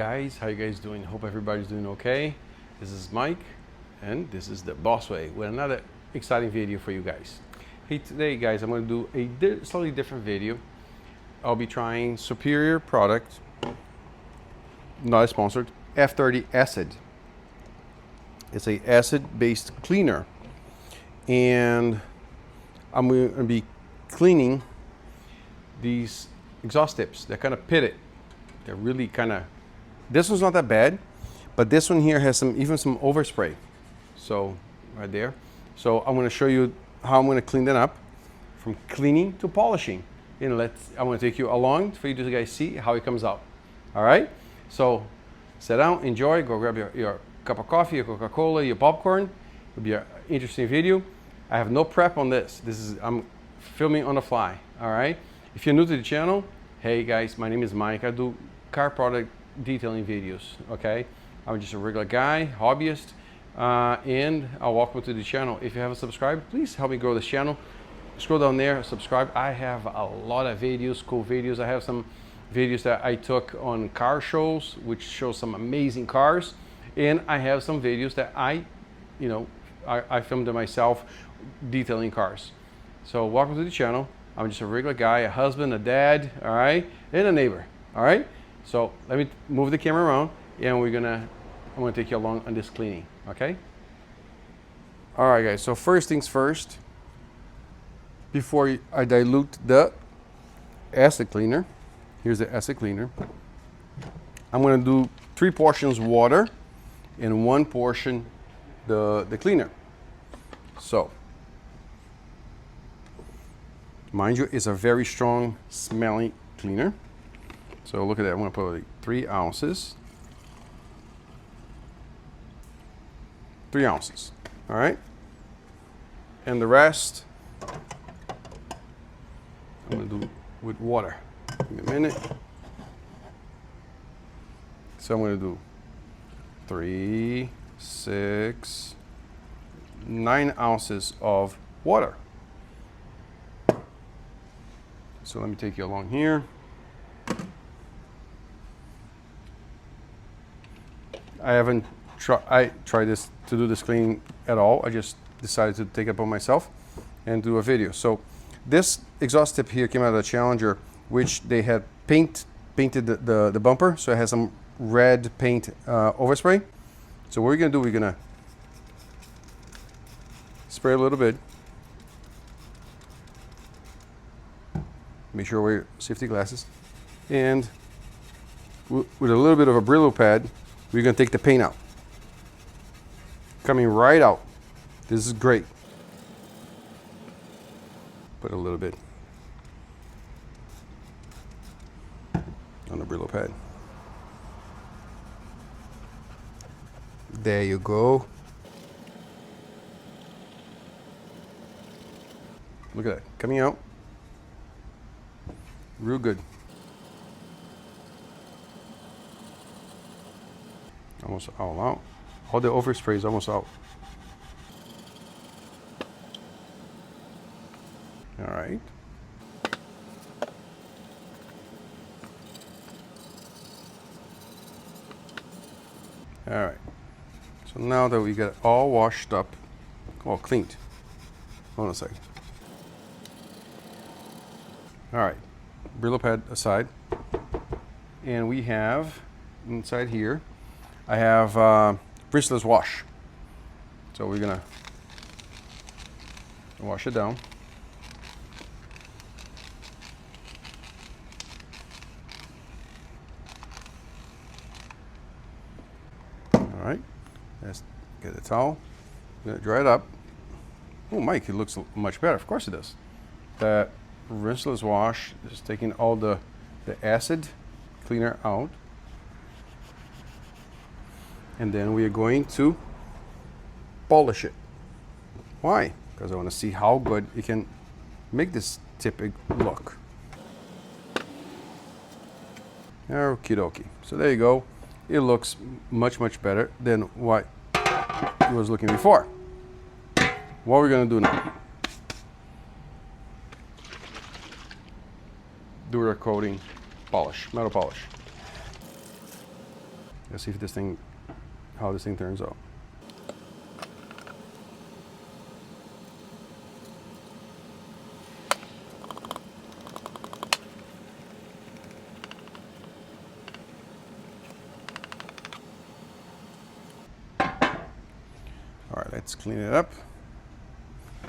guys, how you guys doing? Hope everybody's doing okay. This is Mike and this is the Boss Way with another exciting video for you guys. Hey, today guys, I'm going to do a slightly different video. I'll be trying superior product, not sponsored, F-30 acid. It's a acid-based cleaner, and I'm going to be cleaning these exhaust tips. They're kind of pitted. They're really kind of, this one's not that bad, but this one here has even some overspray. So right there. So I'm going to show you how I'm going to clean that up, from cleaning to polishing. And I'm going to take you along for you to guys see how it comes out. All right. So sit down, enjoy, go grab your cup of coffee, your Coca-Cola, your popcorn. It'll be an interesting video. I have no prep on this. I'm filming on the fly. All right. If you're new to the channel, hey guys, my name is Mike. I do car product detailing videos, okay? I'm just a regular guy, hobbyist, and welcome to the channel. If you haven't subscribed, please help me grow this channel. Scroll down there, subscribe. I have a lot of videos, cool videos. I have some videos that I took on car shows, which show some amazing cars. And I have some videos that I filmed it myself detailing cars. So welcome to the channel. I'm just a regular guy, a husband, a dad, all right, and a neighbor, all right? So let me move the camera around, and I'm gonna take you along on this cleaning, okay? All right, guys, so first things first, before I dilute the acid cleaner, here's the acid cleaner. I'm gonna do 3 portions water and 1 portion the cleaner. So, mind you, it's a very strong smelling cleaner. So look at that, I'm gonna put like 3 ounces. 3 ounces, all right? And the rest, I'm gonna do with water. Give me a minute. So I'm gonna do 3, 6, 9 ounces of water. So let me take you along here. I haven't tried to do this cleaning at all. I just decided to take it upon myself and do a video. So this exhaust tip here came out of the Challenger, which they had painted the bumper, so it has some red paint overspray. So what we're gonna do, we're gonna spray a little bit. Make sure wear safety glasses, and with a little bit of a Brillo pad, we're going to take the paint out. Coming right out. This is great. Put a little bit on the Brillo pad. There you go. Look at that, coming out. Real good. Almost all out. All the overspray is almost out. All right. All right. So now that we got it all washed up, all cleaned. Hold on a second. All right. Brillo pad aside, and we have inside here, I have rinseless wash. So we're gonna wash it down. All right, let's get a towel. I'm gonna dry it up. Oh, Mike, it looks much better. Of course it does. That rinseless wash is taking all the acid cleaner out, and then we are going to polish it. Why? Because I want to see how good it can make this tip look. Okie dokie. So there you go. It looks much better than what it was looking before. What we're gonna do now, do our coating polish, metal polish. Let's see if this thing, how this thing turns out. All right, let's clean it up.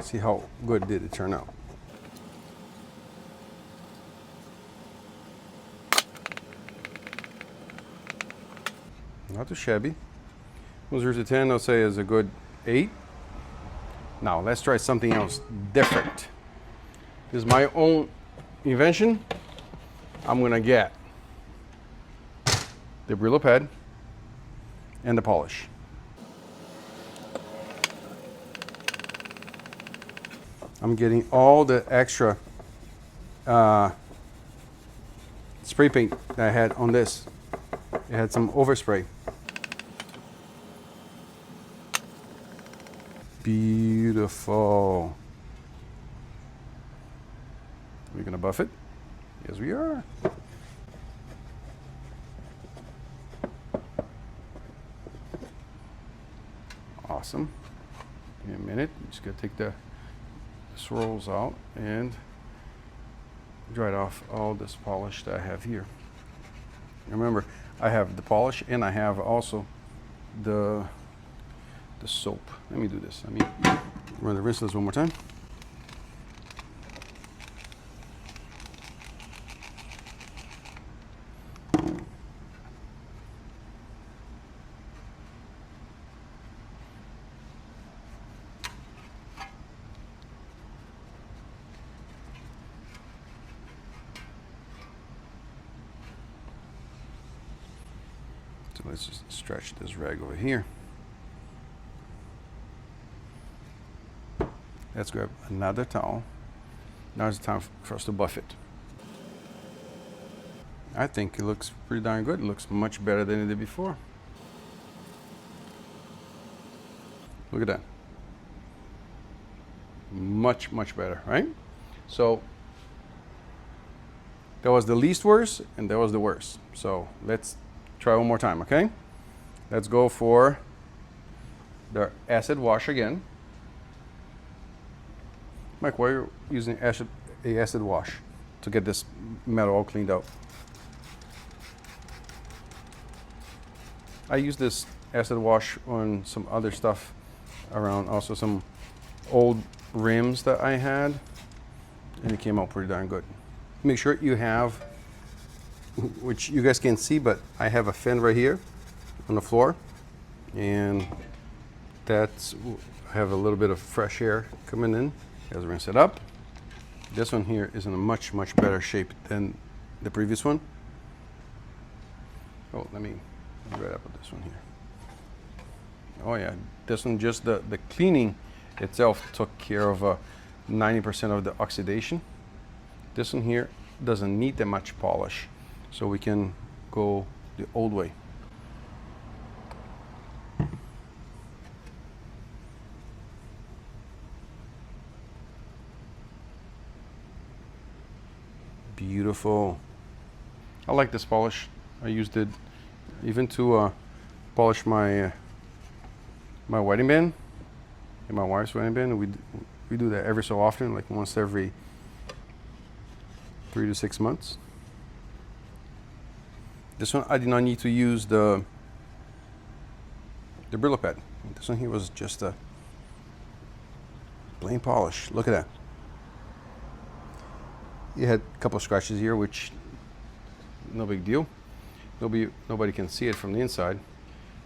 See how good did it turn out. Not too shabby. From 0 to 10, I'll say is a good 8. Now let's try something else different. This is my own invention. I'm gonna get the Brillo pad and the polish. I'm getting all the extra spray paint that I had on this. It had some overspray. Beautiful. We're gonna buff it? Yes, we are. Awesome. In a minute, just gotta take the swirls out and dry off all this polish that I have here. Remember, I have the polish and I have also the soap. Let me do this. Let me run the rinseless one more time. So let's just stretch this rag over here. Let's grab another towel. Now it's time for us to buff it. I think it looks pretty darn good. It looks much better than it did before. Look at that. Much, much better, right? So that was the least worst and that was the worst. So let's try one more time, okay? Let's go for the acid wash again. Mike, why are you using acid wash to get this metal all cleaned out? I use this acid wash on some other stuff around, also some old rims that I had, and it came out pretty darn good. Make sure you have, which you guys can't see, but I have a fin right here on the floor, and that's, I have a little bit of fresh air coming in. As I rinse it up. This one here is in a much, much better shape than the previous one. Oh, let me right up with this one here. Oh yeah, this one, just the cleaning itself took care of 90% of the oxidation. This one here doesn't need that much polish, so we can go the old way. Beautiful. I like this polish. I used it even to polish my my wedding band and my wife's wedding band. We do that every so often, like once every 3 to 6 months. This one I did not need to use the Brillo pad. This one here was just a plain polish. Look at that. You had a couple of scratches here, which no big deal. Nobody can see it from the inside.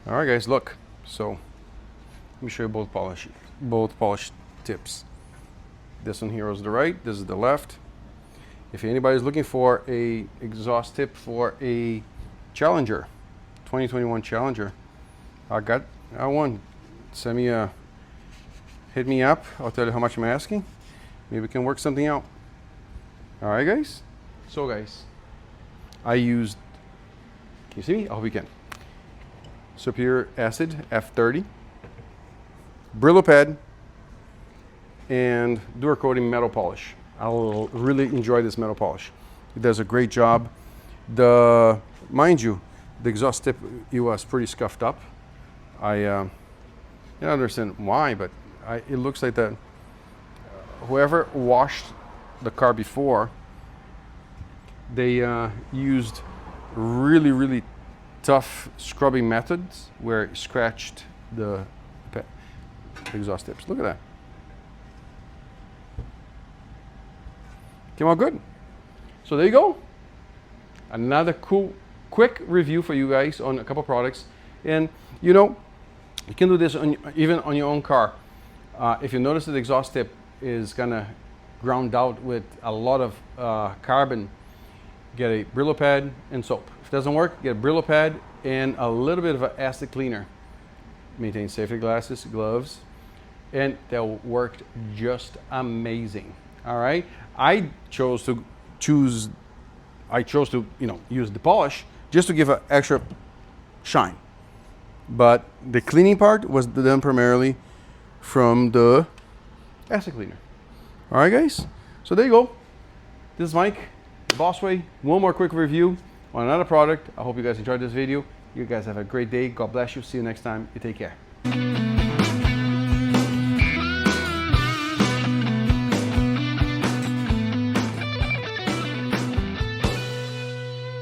All right, guys, look. So let me show you both polish tips. This one here is the right. This is the left. If anybody's looking for a exhaust tip for a Challenger, 2021 Challenger, I got one. Send me a, hit me up. I'll tell you how much I'm asking. Maybe we can work something out. All right, guys. So, guys, I used, can you see me? I hope you can. Superior Acid F-30, Brillo pad, and Duracoating metal polish. I'll really enjoy this metal polish. It does a great job. Mind you, the exhaust tip, it was pretty scuffed up. I don't understand why, but it looks like that whoever washed the car before, they used really tough scrubbing methods where it scratched the exhaust tips. Look at that. Came out good. So there you go. Another cool, quick review for you guys on a couple products. And you know, you can do this even on your own car. If you notice that the exhaust tip is gonna ground out with a lot of carbon, get a Brillo pad and soap. If it doesn't work, get a Brillo pad and a little bit of an acid cleaner. Maintain safety glasses, gloves, and that worked just amazing. All right, I chose to use the polish just to give an extra shine, but the cleaning part was done primarily from the acid cleaner. All right, guys, so there you go. This is Mike, the Boss Way. One more quick review on another product. I hope you guys enjoyed this video. You guys have a great day. God bless you. See you next time. You take care.